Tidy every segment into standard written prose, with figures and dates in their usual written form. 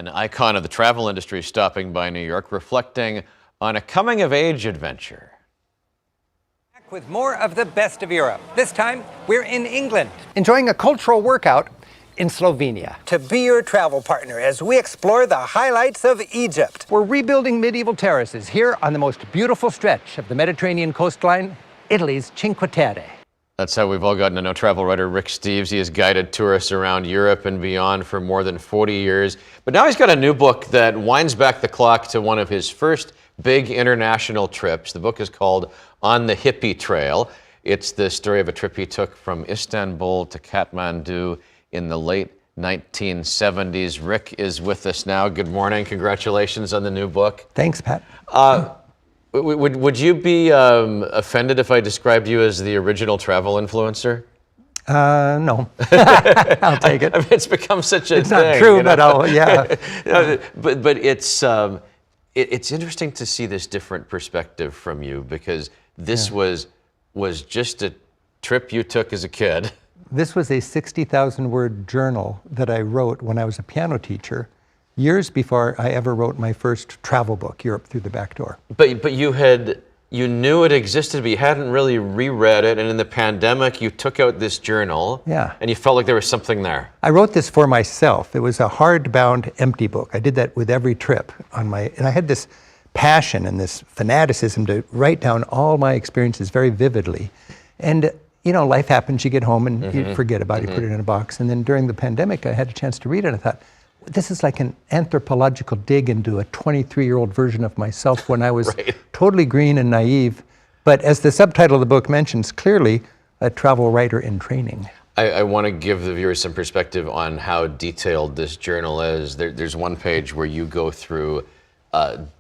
An icon of the travel industry stopping by New York, reflecting on a coming-of-age adventure. Back with more of the best of Europe. This time, we're in England, enjoying a cultural workout in Slovenia. To be your travel partner as we explore the highlights of Egypt. We're rebuilding medieval terraces here on the most beautiful stretch of the Mediterranean coastline, Italy's Cinque Terre. That's how we've all gotten to know travel writer Rick Steves. He has guided tourists around Europe and beyond for more than 40 years. But now he's got a new book that winds back the clock to one of his first big international trips. The book is called On the Hippie Trail. It's the story of a trip he took from Istanbul to Kathmandu in the late 1970s. Rick is with us now. Good morning. Congratulations on the new book. Thanks, Pat. Would you be offended if I described you as the original travel influencer? No. I'll take it. I mean, it's become such a thing. It's not true, you know? But yeah. But it's interesting to see this different perspective from you, because this was just a trip you took as a kid. This was a 60,000-word journal that I wrote when I was a piano teacher, years before I ever wrote my first travel book, Europe Through the Back Door. But you knew it existed, but you hadn't really reread it, and in the pandemic you took out this journal, and you felt like there was something there. I wrote this for myself. It was a hardbound, empty book. I did that with every trip and I had this passion and this fanaticism to write down all my experiences very vividly. And you know, life happens, you get home and you forget about it, you put it in a box. And then during the pandemic, I had a chance to read it, and I thought, this is like an anthropological dig into a 23-year-old version of myself when I was totally green and naive. But as the subtitle of the book mentions, clearly a travel writer in training. I want to give the viewers some perspective on how detailed this journal is. There's one page where you go through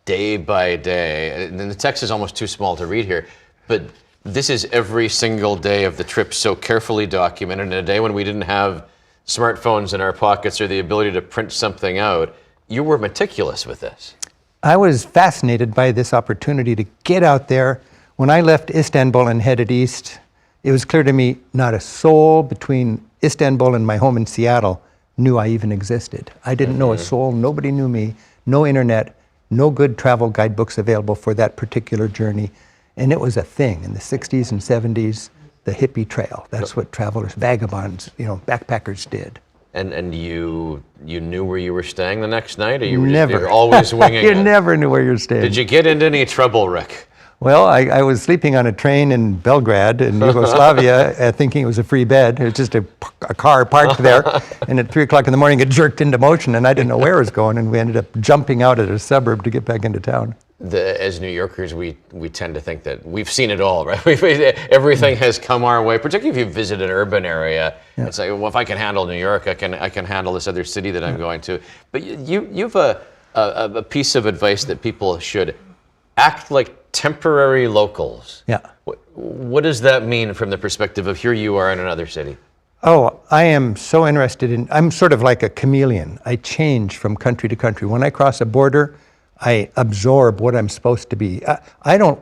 day by day, and the text is almost too small to read here, but this is every single day of the trip, so carefully documented. In a day when we didn't have smartphones in our pockets or the ability to print something out, you were meticulous with this. I was fascinated by this opportunity to get out there. When I left Istanbul and headed east, it was clear to me not a soul between Istanbul and my home in Seattle knew I even existed. I didn't know a soul, nobody knew me, no internet, no good travel guidebooks available for that particular journey. And it was a thing in the 60s and 70s, the Hippie Trail. That's what travelers, vagabonds, you know, backpackers did. And you knew where you were staying the next night, or you were always winging you it? Never knew where you were staying. Did you get into any trouble, Rick? Well, I was sleeping on a train in Belgrade in Yugoslavia, thinking it was a free bed. It was just a car parked there, and at 3 o'clock in the morning it jerked into motion, and I didn't know where it was going, and we ended up jumping out at a suburb to get back into town. As New Yorkers, we tend to think that we've seen it all, right? Everything has come our way, particularly if you visit an urban area. It's like, well, if I can handle New York, I can handle this other city that I'm going to. But you've a piece of advice that people should act like temporary locals. Yeah. What does that mean from the perspective of here you are in another city? Oh, I am so interested in, I'm sort of like a chameleon. I change from country to country. When I cross a border, I absorb what I'm supposed to be. I don't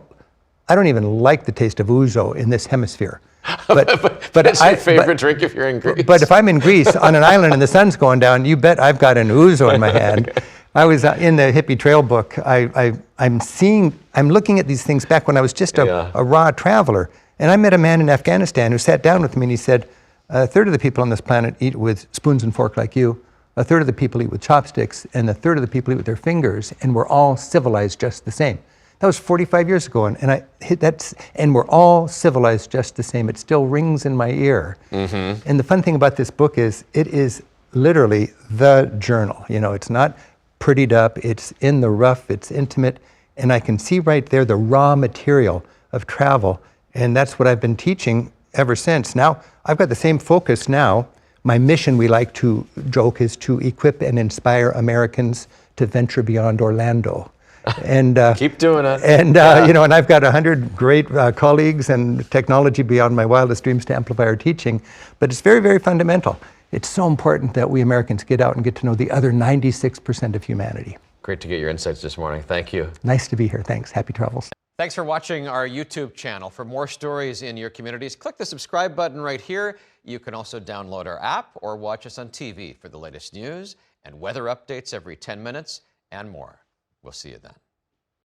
even like the taste of ouzo in this hemisphere. But it's your favorite drink if you're in Greece. But if I'm in Greece on an island and the sun's going down, you bet I've got an ouzo in my hand. I was in the Hippie Trail book. I'm looking at these things back when I was just a raw traveler. And I met a man in Afghanistan who sat down with me and he said, a third of the people on this planet eat with spoons and fork like you. A third of the people eat with chopsticks, and a third of the people eat with their fingers, and we're all civilized just the same. That was 45 years ago, and we're all civilized just the same. It still rings in my ear. And the fun thing about this book is, it is literally the journal. You know, it's not prettied up, it's in the rough, it's intimate, and I can see right there the raw material of travel, and that's what I've been teaching ever since. Now, I've got the same focus now. My mission, we like to joke, is to equip and inspire Americans to venture beyond Orlando. And keep doing it. And you know, and I've got 100 great colleagues and technology beyond my wildest dreams to amplify our teaching. But it's very, very fundamental. It's so important that we Americans get out and get to know the other 96% of humanity. Great to get your insights this morning. Thank you. Nice to be here. Thanks. Happy travels. Thanks for watching our YouTube channel. For more stories in your communities, click the subscribe button right here. You can also download our app or watch us on TV for the latest news and weather updates every 10 minutes and more. We'll see you then.